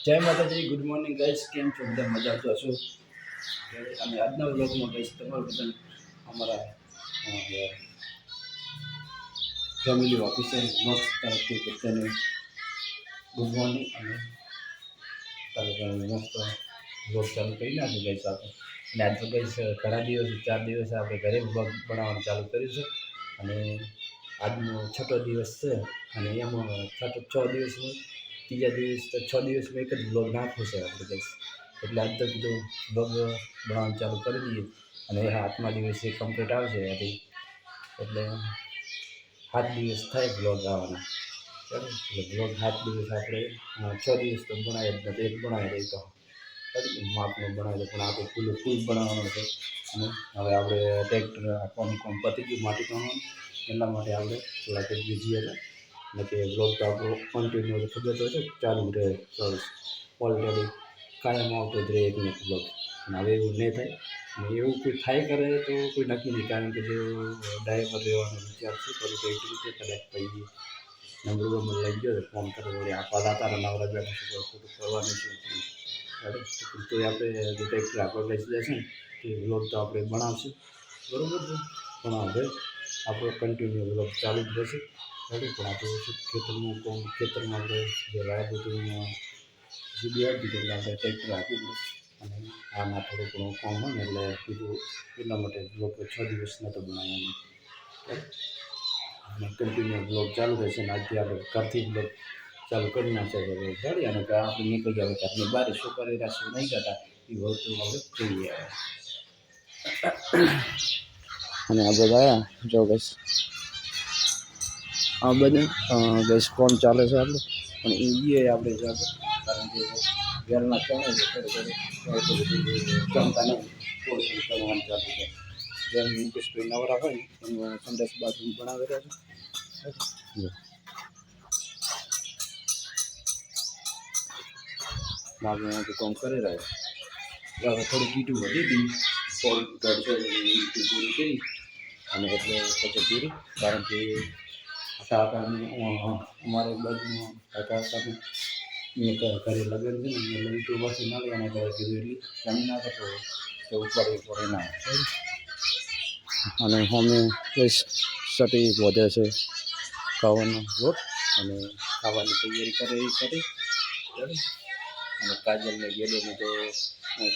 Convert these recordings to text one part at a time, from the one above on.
જય માતાજી, good morning guys. કેમ છો? બધા મજા તો હશો. અને આજના વ્લોગમાં ગાઈસ તમારું બધા અમારા ફેમિલી ઓફિસર વ્લોગ્સ તરફથી બધાને ગુડ મોર્નિંગ. અને તારે મસ્ત વ્લોગ ચાલુ કરી નાખ્યું ગાઈસ આપણે. અને આજ તો ગાઈસ ઘણા દિવસ 4 દિવસ આપણે ઘરે વ્લોગ બનાવવાનું ચાલુ કર્યું છે. અને આજનો છઠ્ઠો દિવસ છે. અને એમાં 6 દિવસમાં ત્રીજા દિવસ તો 6 દિવસમાં એક જ બ્લોગ નાખવું છે આપણે ગાઈસ. એટલે આજ તો કીધું બ્લોગ બનાવવાનું ચાલુ કરી દઈએ. અને 7મા દિવસે કમ્પ્લીટ આવશે એટલે 7 દિવસ થાય બ્લોગ આવવાના. એટલે બ્લોગ 7 દિવસ આપણે 6 દિવસ તો બનાવી જ નથી. એક બનાવી દઈએ તો માપનો બનાવી દે, પણ આપણે ફૂલ બનાવવાનો છે. અને હવે આપણે ટ્રેક્ટર કોમ પતી ગયું માટી કામવાનું, એટલા માટે આપણે થોડા કંઈક બીજી હતા. એટલે કે બ્લોગ તો આપણો કન્ટિન્યુ ખબર તો છે ચાલુ રહે. ઓલરેડી કાયમ આવતો જ રહે એક ને એક બ્લોગ. અને હવે એવું નહીં થાય. અને એવું કોઈ થાય કરે તો કોઈ નક્કી નહીં, કારણ કે જો ડાયવર રહેવાનો વિચાર છે કરું તો એક રીતે કદાચ પછી નંબર લઈ ગયો ફોન કરે વળી આ પાલા તારા નવરા બેઠા છે ખોટું કરવાનું છે. તો આપણે જે ટ્રેક્ટર આપણે બેસી જશે ને તે બ્લોગ તો આપણે બનાવશું, બરાબર છે. પણ હવે આપણો કન્ટિન્યુ બ્લોગ ચાલુ જ રહેશે. પણ આપણે ખેતરમાં આપણે જે રાહ બધું સીધી આપી દીધી, એટલે આપણે ટ્રેક્ટર આપી દીધું. અને આમાં થોડું ઘણું કામ હોય ને એટલે કીધું એટલા માટે બ્લોગ 6 દિવસ નહોતો બનાવ્યો. અને કન્ટિન્યુ બ્લોગ ચાલુ રહેશે. અને આજથી આપણે ઘરથી બ્લોગ ચાલુ કરી નાખશે ગાડી. અને આપણે નીકળી આવે ઘરની બહાર શું કરી રહ્યા શું નહીં કરતા એ વસ્તુ હવે જોઈએ. અને આ બધા જો બસ આ બધું ગેસ કોમ ચાલે છે આપણે. પણ એ આપણે ચાલે, કારણ કે ઘરના ચણે છે જમતા નથી, થોડું કરવાનું ચાલુ છે. જેમ મુકેશભાઈ નવરા હોય ને એમ સંડાસ બાથરૂમ બનાવી રહ્યા છે. માગણીથી કામ કરી રહ્યા છે. હવે થોડી કીટું વધી હતી, 150 પૂરી કરી. અને એટલે પછી પૂરી, કારણ કે અમારે બાજુમાં કાકાને એક ઘરે લગ્ન છે ને એટલે ઈટું પાછી નાખવાના ઘરે કીધું એટલી જમી નાખે તો ઉપર ના. અને અમે સટી વધે છે ખાવાનો રોટ, અને ખાવાની તૈયારી કરી. અને કાજલને ગેલીને તો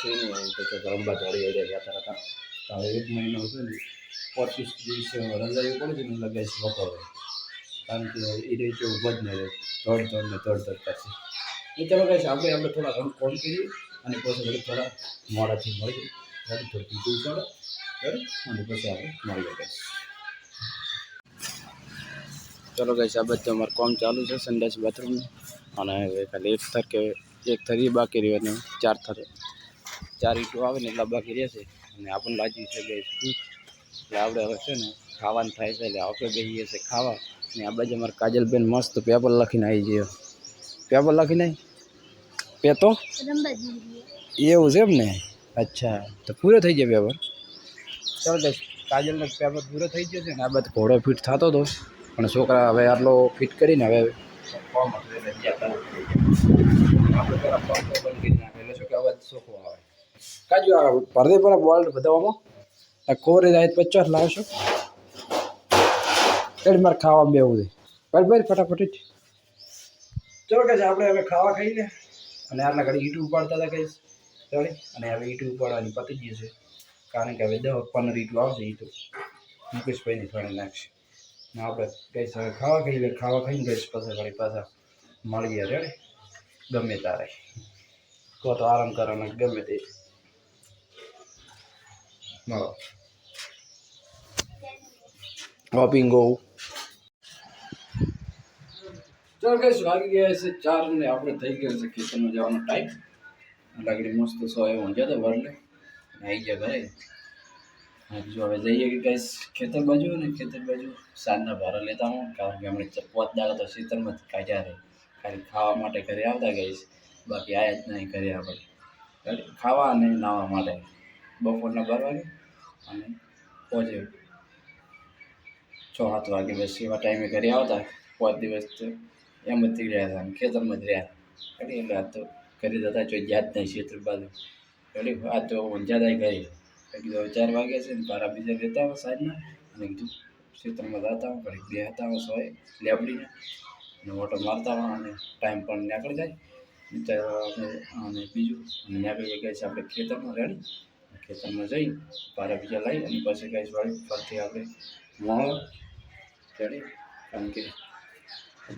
છે ને તો રમવા દોડી જતા હતા. હવે 1 મહિનો હતો ને 25 દિવસ રજાઈ પડે છે ને લગાવીશ બપોરે, કારણ કે એ રીતે ઊભા જ નહીં રહે, દોડ કરશે. એ ચાલો કહીશ આપણે થોડા ઘણું ફોન કરીએ. અને પછી વળી થોડા મોડાથી મળીએ, થોડું પીતું ચાલો અને પછી આપણે મળીએ કહીશ. ચલો કહીશ આ બધું અમારું કામ ચાલુ છે સંડાસ બાથરૂમનું. અને હવે ખાલી એક થરી બાકી રહ્યો, અને 4 ઈંટો આવે ને એટલા બાકી રહેશે. અને આપણને લાગ્યું છે કે ભૂખ, એટલે આપણે હવે છે ને ખાવાનું થાય છે એટલે આપણે બેસીએ છીએ ખાવા. અને આ બાજુ અમારે કાજલબેન મસ્ત પેપર લખીને આવી ગયો. પેપર લખીને પેતો એવું છે એમ ને. અચ્છા, તો પૂરો થઈ ગયો પેપર. ચાલો કાજલનો પેપર પૂરો થઈ ગયો છે ને આ બધો ઘોડો ફિટ થતો હતો, પણ છોકરા હવે આટલો ફિટ કરીને હવે ફોર્મ આપણે પેલા ફોર્મ બંધ કરી નાખે એટલે શું કે અવાજ ચોખ્ખો આવે. કાજુ આ ભરદે પર બોલ્ટ બતાવવામાં આ કોરે જાય 50 લાવશો. એટલે મારે ખાવા બેવું છે ભાઈ ફટાફટ. ચલો કહીશ આપણે હવે ખાવા ખાઈ લે. અને આટલા ઘડી ઈંટું ઉપાડતા હતા કહીશ ચડી. અને હવે ઈંટું ઉપાડવાની પતી ગઈ છે, કારણ કે હવે 10-15 ઈંટું આવશે. એ તો મુકેશભાઈને થોડી નાખશે. આપણે કહીશ હવે ખાવા ખાઈ લે. ખાવા ખાઈને કહીશ પછી વળી પાછા મળીએ રેડે ગમે તારે. તો આરામ કરવાનો ગમે તે મળો વોપિંગો. ચાલો કહીશ વાગી ગયા છે 4 ને આપણે થઈ ગયો છે ખેતરમાં જવાનો ટાઈમ. લાગડી મસ્ત સો એ ઊંઝા તો વરલે આવી ગયા ઘરે. જો હવે જઈએ કે કહીશ ખેતર બાજુ ને ખેતર બાજુ સાંજના ભારા લેતા હું, કારણ કે હમણે 5 દાડા તો ખેતરમાં જ કાઢ્યા રહે. ખાલી ખાવા માટે ઘરે આવતા કહીશ, બાકી આયા જ નહીં ઘરે આપણે ખાવા અને નાહવા માટે. બપોરના 12 વાગે અને પહોંચે 6-7 વાગે. બસ એવા ટાઈમે ઘરે આવતા. 5 દિવસ તો એમ જ થઈ રહ્યા હતા, ખેતરમાં જ રહ્યા. એટલે આજ તો કરી જતા જો યાદ નહીં ક્ષેત્ર બાજુ રેડી આ તો ઊંઝા થાય ઘરે કીધું 4 વાગ્યા છે ને પારા બીજા લેતા આવો સાઈડના અને કીધું ક્ષેત્રમાં જતા આવો ઘડીક બેહતા આવો સોય લેબડીને અને ઓટો મારતા આવો અને ટાઈમ પણ નીકળી જાય અને બીજું અને નીકળી ગયા છે આપણે ખેતરમાં રેડી ખેતરમાં જઈ પારા બીજા લઈ અને પછી કઈ વાળી ફરતી આપણે મળો રેડી કારણ કે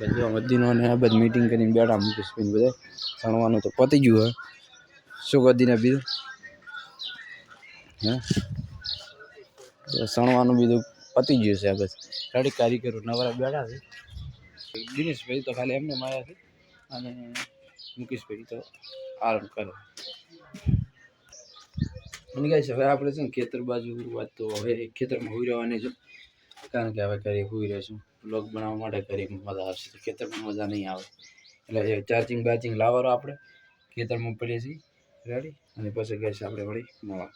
બધું વધીનો અને આ બધી મીટિંગ કરીને બેઠા મુકેશભાઈ બધા સણવાનું તો પતી ગયું હોય શું વધીને બીજું હે સણવાનું બીજું પતી ગયું છે આ બસ રેડી કારીગરો નવરા બેઠા છે દિનેશભાઈ તો ખાલી એમને માર્યા છે અને મુકેશભાઈ તો આરામ કરે અને કહે છે હવે આપણે છે ને ખેતર બાજુ વાત તો હવે ખેતરમાં હોઈ રહેવાની છે કારણ કે હવે ઘરે હોઈ રહેશું બ્લોગ બનાવવા માટે ઘરે મજા આવશે તો ખેતરમાં મજા નહીં આવે એટલે ચાર્જિંગ બાર્જિંગ લાવવાનો આપણે ખેતરમાં પડીએ છીએ રેડી અને પછી ગેસ આપણે વળી મળવા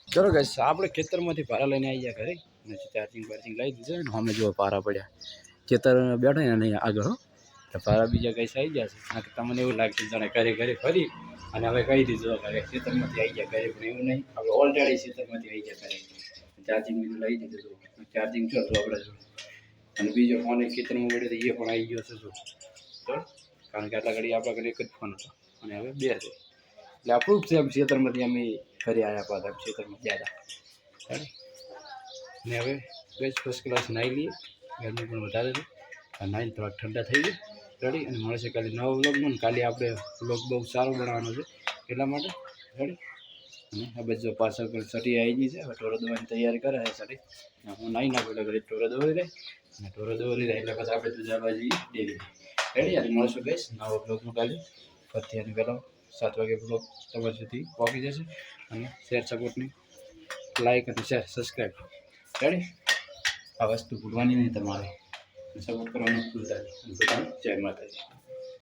ચલો ગેસ આપણે ખેતરમાંથી પારા લઈને આવી ગયા ઘરે અને ચાર્જિંગ બાર્જિંગ લાવી દીધું ને અમે જો પારા પડ્યા ખેતર બેઠા ને નહીં આગળ તો પારા બીજા ગેસ આવી ગયા છે કારણ કે તમને એવું લાગશે જાણે ઘરે ફરી અને હવે કહી દીધું ઘરે ખેતરમાંથી આવી ગયા ઘરે પણ એવું નહીં આપણે ઓલરેડી ખેતરમાંથી આવી ગયા ઘરે ચાર્જિંગ બીજું લઈ દીધું હતું ચાર્જિંગ છો તો આપણે જો અને બીજો ફોન એક ખેતરમાં પડ્યો તો એ પણ આવી ગયો છે શું કારણ કે આટલા ઘડી આપણા ઘરે એક જ ફોન હતો અને હવે 2 છે એટલે આપણું જ છે એમ ખેતરમાંથી અમે ઘરે આવ્યા પાછા ખેતરમાં ગયા હતા ને હવે બેસ ફર્સ્ટ ક્લાસ નાહી લઈએ ગરમી પણ વધારે છે નાહીને થોડાક ઠંડા થઈ ગઈ રેડી અને મળશે કાલે નવા વ્લોગમાં ને કાલે આપણે વ્લોગ બહુ સારો બનાવવાનો છે એટલા માટે રેડી અને આ બધું પાછળ પર સટી આવી ગઈ છે હવે ઢોરો દોવાની તૈયારી કરે છે સટી હું નાહી નાખું એટલે ઘરે ઢોરો દોરી રહે અને ઢોરો દોરી રહે એટલે પછી આપણે દુધાબાજી ડેરી રેડી અને મળશું ગઈશ નવા બ્લોગમાં કાલે ફરતી અને પહેલાં 7 વાગે બ્લોગ તમારી સુધી પહોંચી જશે અને શેર સપોર્ટની લાઈક અને શેર સબસ્ક્રાઈબ રેડી આ વસ્તુ ભૂલવાની નહીં તમારે સપોર્ટ કરવાનું ભૂલતા નહીં. જય માતાજી.